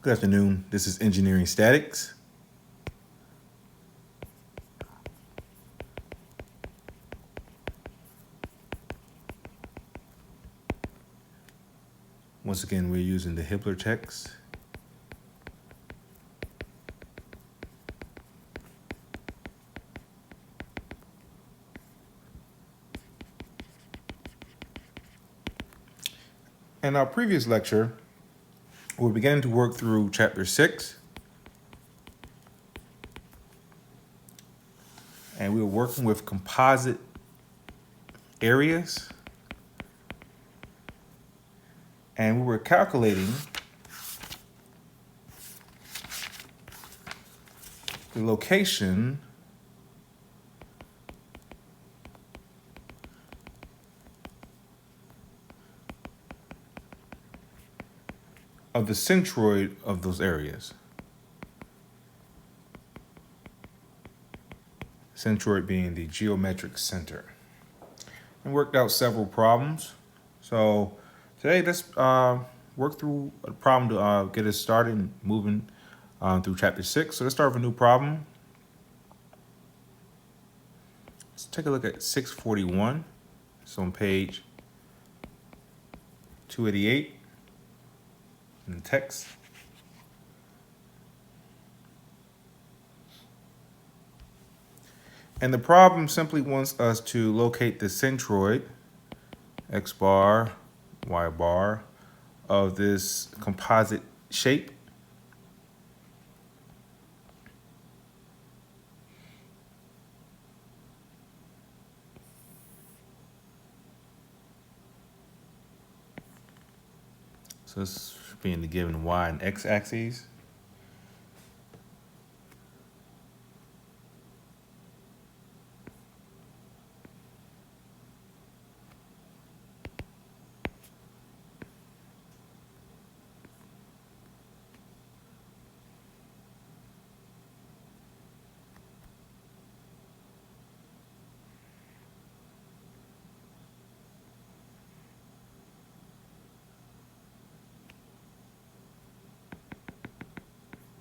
Good afternoon. This is Engineering Statics. Once again, we're using the Hibbler text. In our previous lecture, we began to work through Chapter 6. And we were working with composite areas. And we were calculating the location of the centroid of those areas. Centroid being the geometric center. And worked out several problems. So today let's work through a problem to get us started and moving through Chapter 6. So let's start with a new problem. Let's take a look at 641. It's on page 288 in the text. And the problem simply wants us to locate the centroid, x bar, y bar, of this composite shape. So this being the given y and x axes.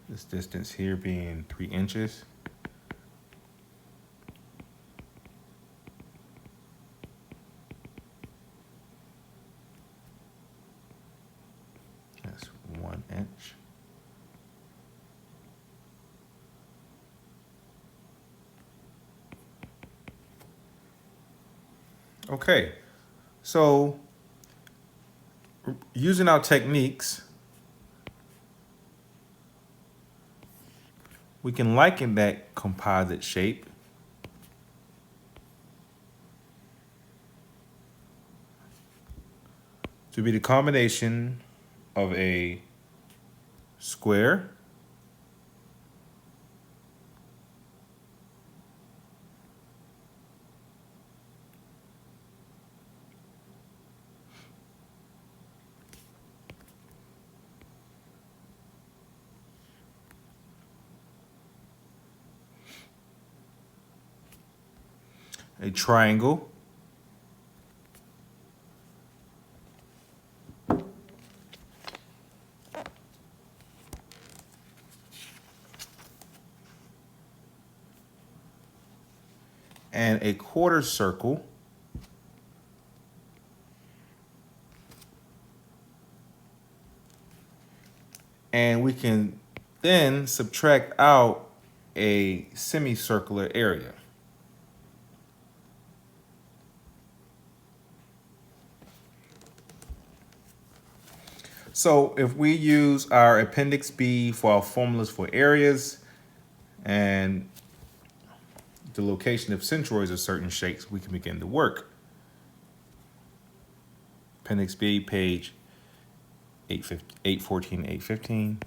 This distance here being 3 inches. That's 1 inch. Okay, so using our techniques, we can liken that composite shape to be the combination of a square a triangle and a quarter circle and we can then subtract out a semicircular area. So if we use our Appendix B for our formulas for areas and the location of centroids of certain shapes, we can begin to work. Appendix B, page 814, 815.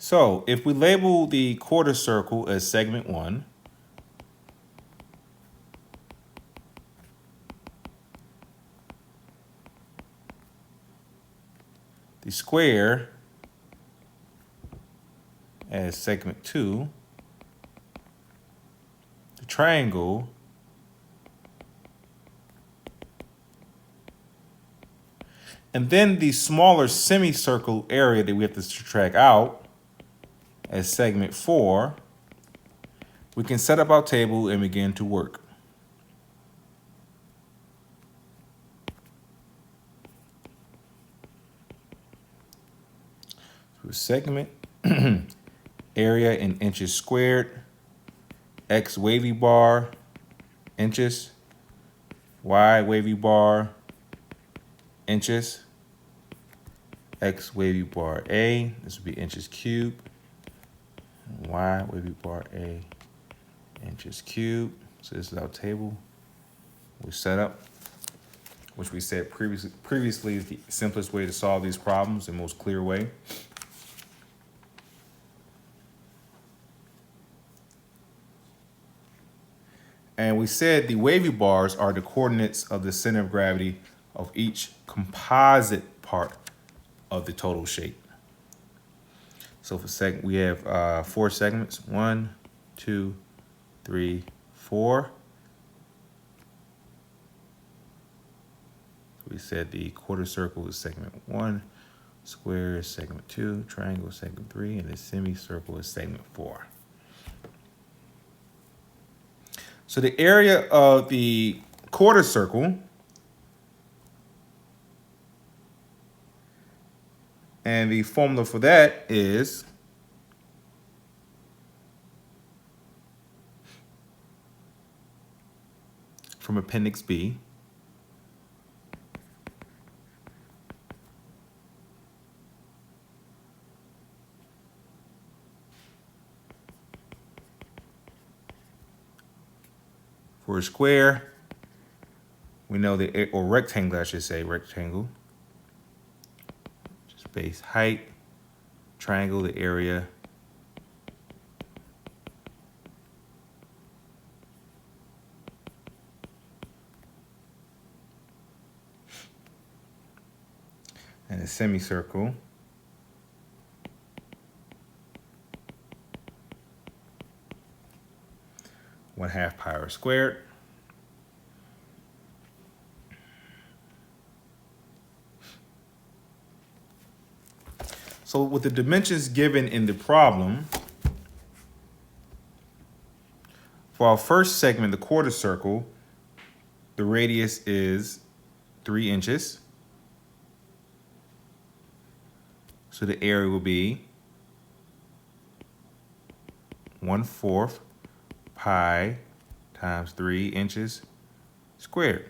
So if we label the quarter circle as segment 1, the square as segment 2, the triangle and then the smaller semicircle area that we have to subtract out as segment 4, we can set up our table and begin to work. So segment area in inches squared, X wavy bar, inches, Y wavy bar, inches, X wavy bar A, this would be inches cubed, Y wavy bar A, inches cubed. So this is our table we set up, which we said previously is the simplest way to solve these problems, the most clear way. And we said the wavy bars are the coordinates of the center of gravity of each composite part of the total shape. So for we have 4 segments, 1, 2, 3, 4. We said the quarter circle is segment 1, square is segment 2, triangle is segment 3, and the semicircle is segment 4. So the area of the quarter circle and the formula for that is from Appendix B. For a square, we know or rectangle, I should say, rectangle. Just base height, triangle, the area. And a semicircle. One half pi r squared. So with the dimensions given in the problem, for our first segment, the quarter circle, the radius is 3 inches. So the area will be 1/4 pi times 3 inches squared.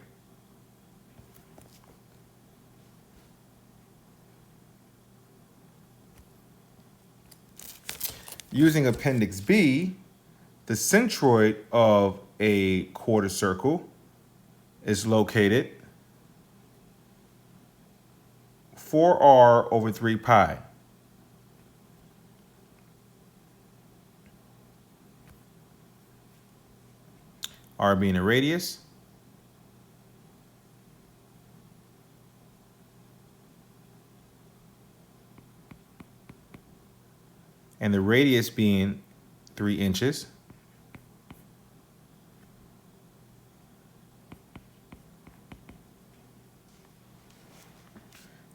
Using Appendix B, the centroid of a quarter circle is located 4r over 3 pi. R being the radius. And the radius being 3 inches.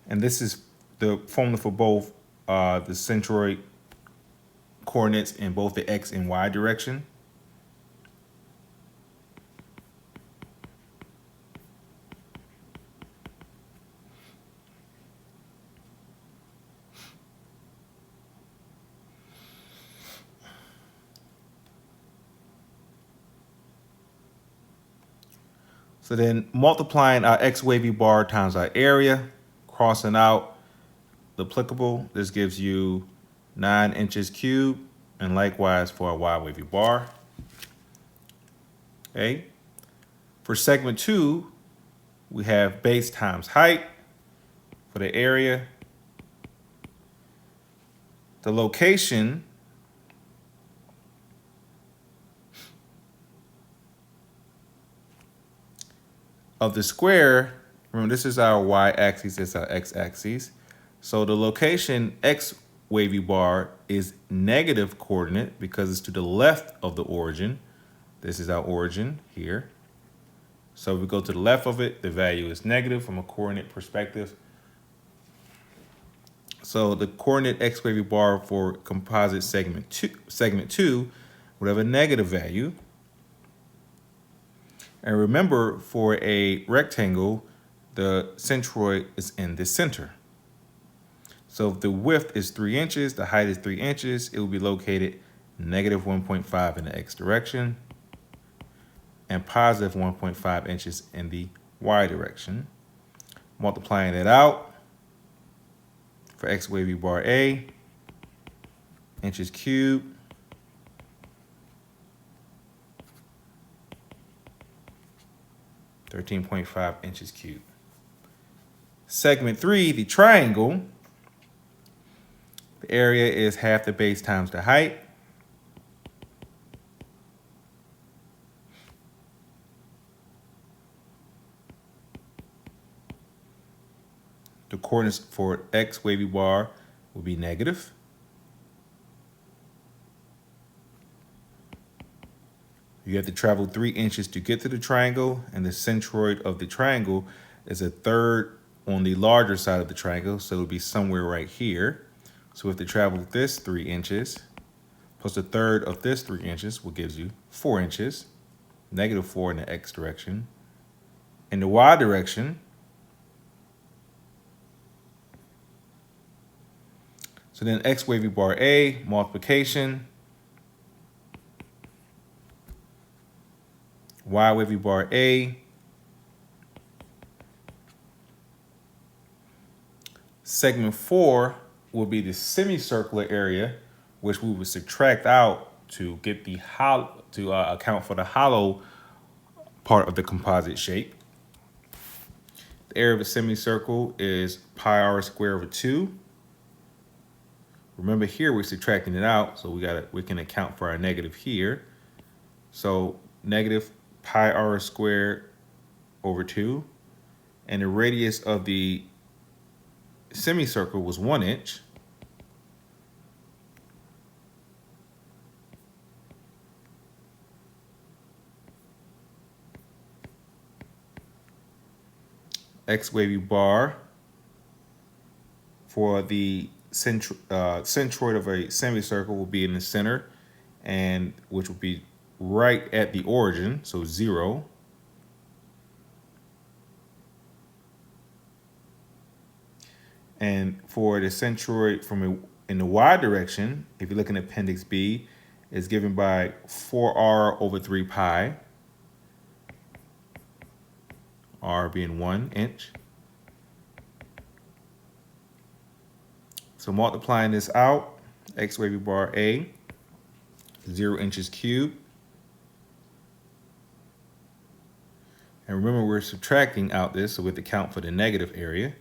And this is the formula for both the centroid coordinates in both the X and Y direction. So then multiplying our X wavy bar times our area, crossing out the applicable, this gives you 9 inches cubed, and likewise for our Y wavy bar. Okay. For segment 2, we have base times height for the area. The location of the square, remember this is our y-axis, this is our x-axis. So the location x wavy bar is negative coordinate because it's to the left of the origin. This is our origin here. So if we go to the left of it, the value is negative from a coordinate perspective. So the coordinate x wavy bar for composite segment two would have a negative value. And remember, for a rectangle, the centroid is in the center. So if the width is 3 inches, the height is 3 inches, it will be located negative 1.5 in the x direction and positive 1.5 inches in the y direction. Multiplying it out for x wavy bar A, inches cubed, (13.5 inches cubed). Segment 3, the triangle, the area is half the base times the height. The coordinates for x wavy bar will be negative. You have to travel 3 inches to get to the triangle, and the centroid of the triangle is a third on the larger side of the triangle, so it'll be somewhere right here. So we have to travel this 3 inches, plus a third of this 3 inches, which gives you 4 inches, negative 4 in the x direction. In the y direction, so then x wavy bar A, multiplication, y wavy bar A, segment 4 will be the semicircular area, which we would subtract out to get the hollow, to account for the hollow part of the composite shape. The area of a semicircle is pi r squared over 2. Remember, here we're subtracting it out, so we can account for our negative here. So negative pi r squared over 2, and the radius of the semicircle was 1 inch. X wavy bar for the centroid of a semicircle will be in the center, and which will be right at the origin, so 0. And for the centroid in the y direction, if you look in Appendix B, is given by 4r over 3 pi, r being 1 inch. So multiplying this out, x wavy bar A, 0 inches cubed. And remember, we're subtracting out this, so we have to count for the negative area.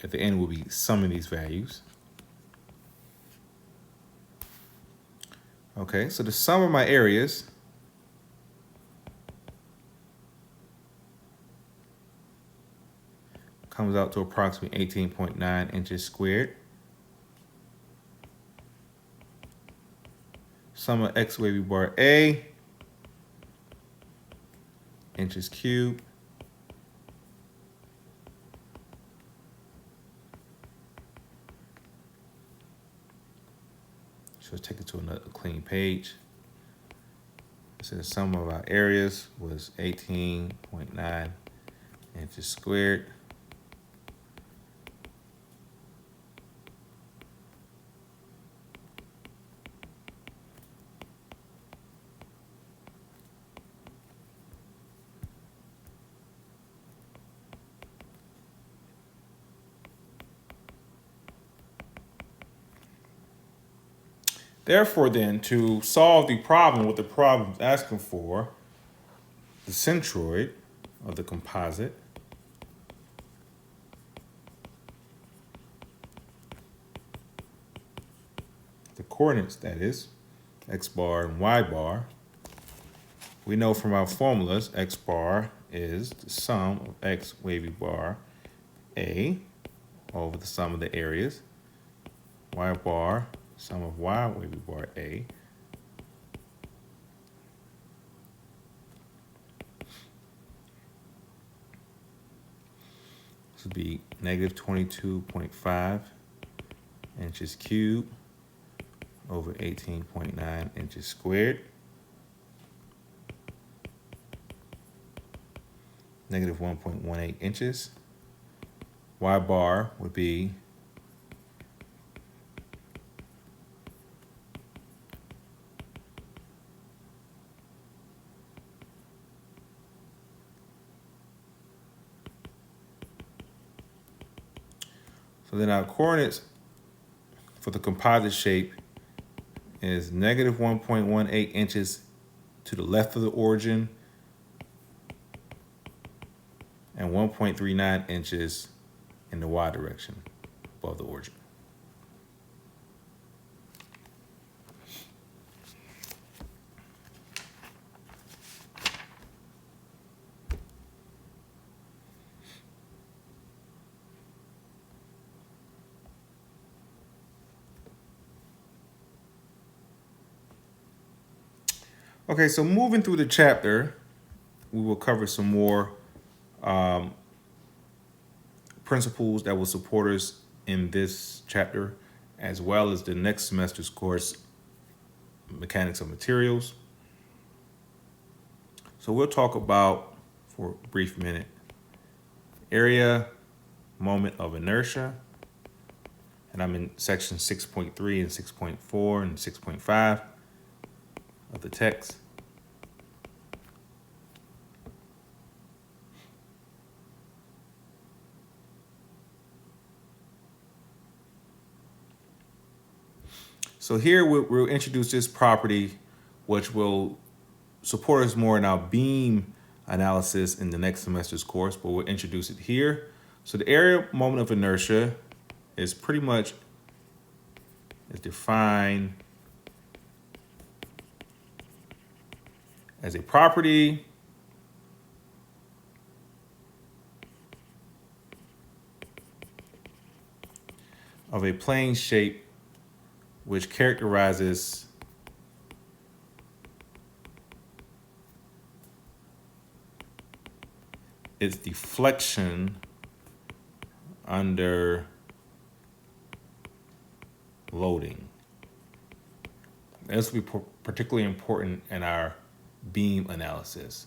At the end, we'll be summing these values. Okay, so the sum of my areas comes out to approximately 18.9 inches squared. Sum of x wavy bar A, inches cubed. So let's take it to another clean page. So the sum of our areas was 18.9 inches squared. Therefore, then, to solve the problem, what the problem is asking for, the centroid of the composite the coordinates, that is, x bar and y bar, we know from our formulas x bar is the sum of x wavy bar A over the sum of the areas. Y bar, sum of Y, wavy bar A. This would be negative 22.5 inches cubed over 18.9 inches squared. Negative 1.18 inches. Y bar would be so then our coordinates for the composite shape is negative 1.18 inches to the left of the origin and 1.39 inches in the Y direction above the origin. Okay, so moving through the chapter, we will cover some more principles that will support us in this chapter, as well as the next semester's course, Mechanics of Materials. So we'll talk about, for a brief minute, area, moment of inertia, and I'm in section 6.3 and 6.4 and 6.5 of the text. So here we'll introduce this property, which will support us more in our beam analysis in the next semester's course, but we'll introduce it here. So the area moment of inertia is pretty much defined as a property of a plane shape which characterizes its deflection under loading. This will be particularly important in our beam analysis.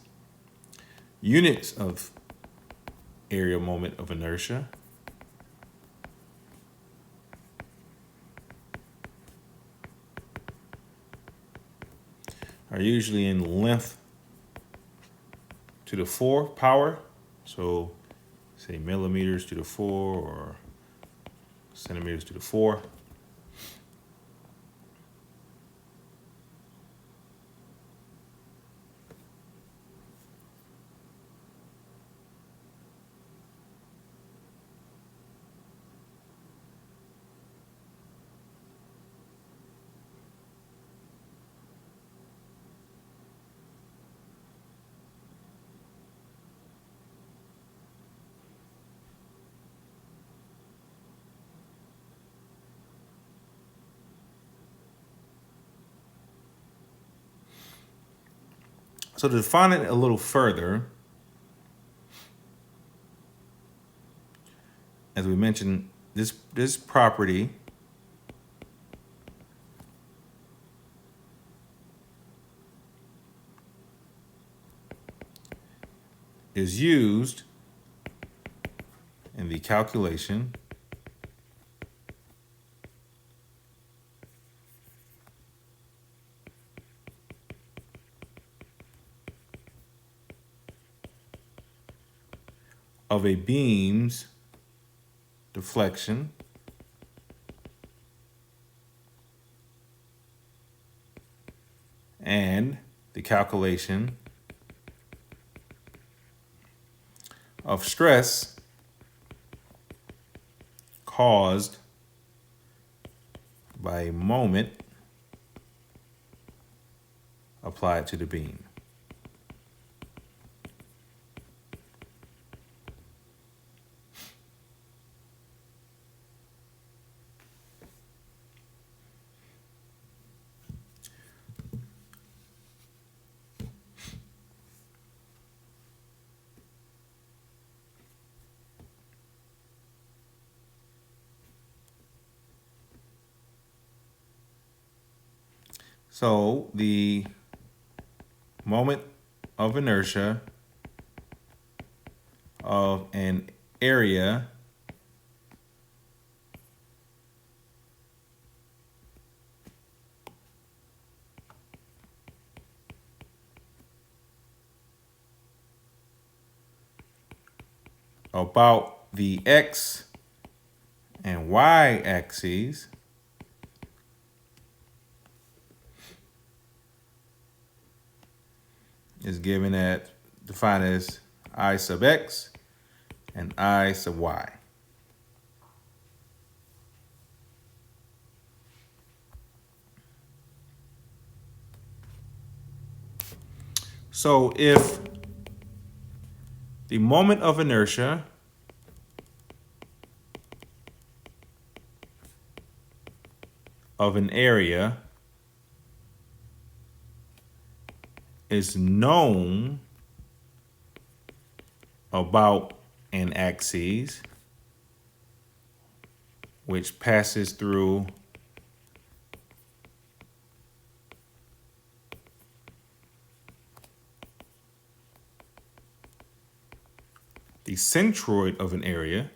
Units of area moment of inertia are usually in length to the 4 power. So say millimeters to the 4 or centimeters to the 4. So to define it a little further, as we mentioned, this property is used in the calculation of a beam's deflection and the calculation of stress caused by a moment applied to the beam. So the moment of inertia of an area about the x and y axes is given at defined as I sub x and I sub y. So if the moment of inertia of an area is known about an axis which passes through the centroid of an area,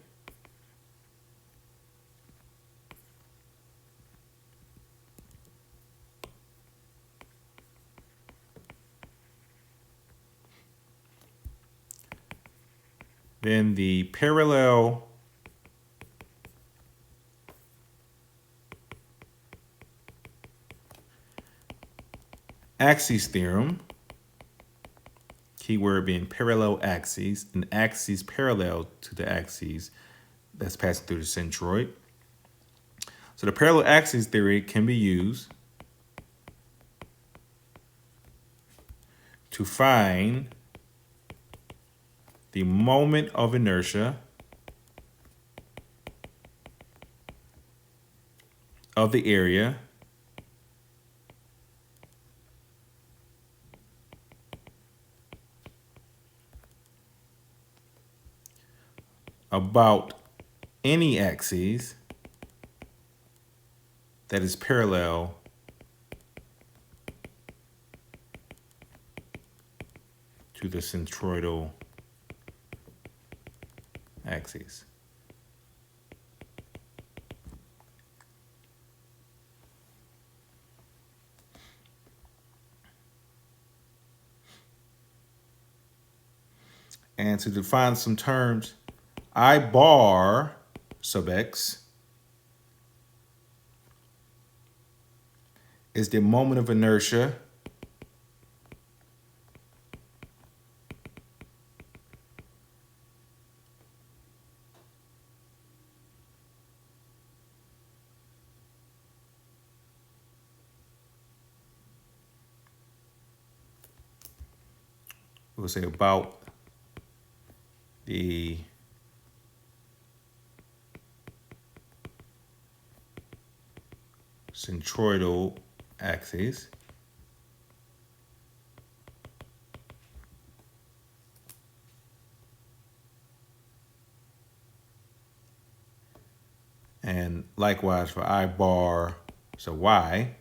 then the parallel axis theorem, keyword being parallel axes, an axis parallel to the axis that's passing through the centroid. So the parallel axis theory can be used to find the moment of inertia of the area about any axis that is parallel to the centroidal axis. And to define some terms, I bar sub x is the moment of inertia we'll say about the centroidal axis. And likewise for I bar, so y,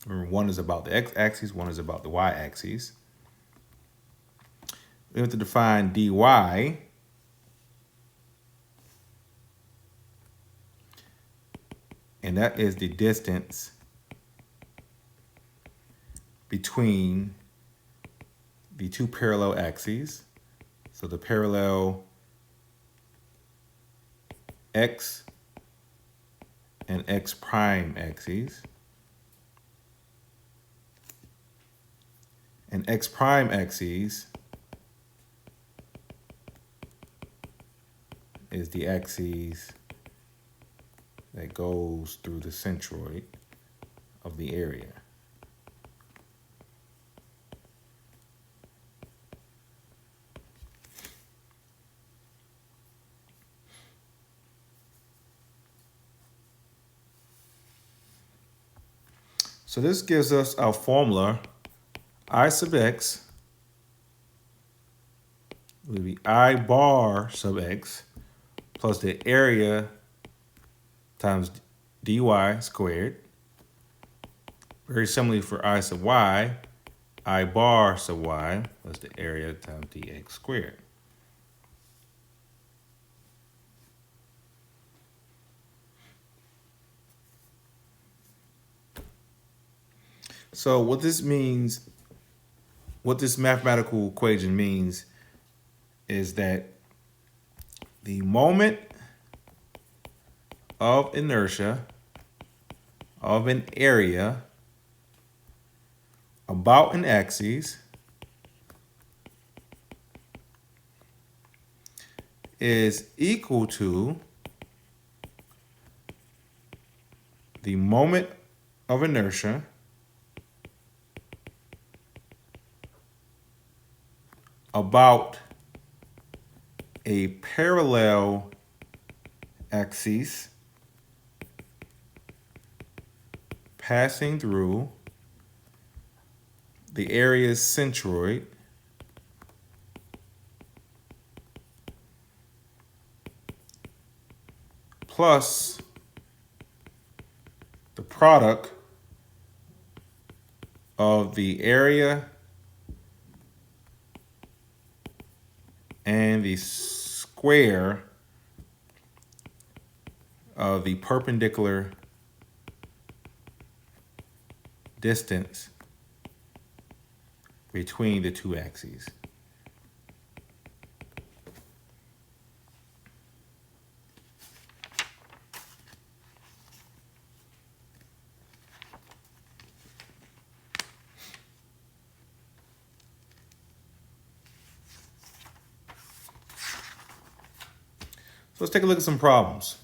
remember, one is about the x-axis, one is about the y-axis. We have to define dy, and that is the distance between the two parallel axes. So the parallel x and x prime axes. And x prime axis is the axis that goes through the centroid of the area. So this gives us our formula. I sub x will be I bar sub x plus the area times dy squared. Very similarly for I sub y, I bar sub y plus the area times dx squared. So what this means, what this mathematical equation means is that the moment of inertia of an area about an axis is equal to the moment of inertia about a parallel axis passing through the area's centroid plus the product of the area and the square of the perpendicular distance between the two axes. So let's take a look at some problems.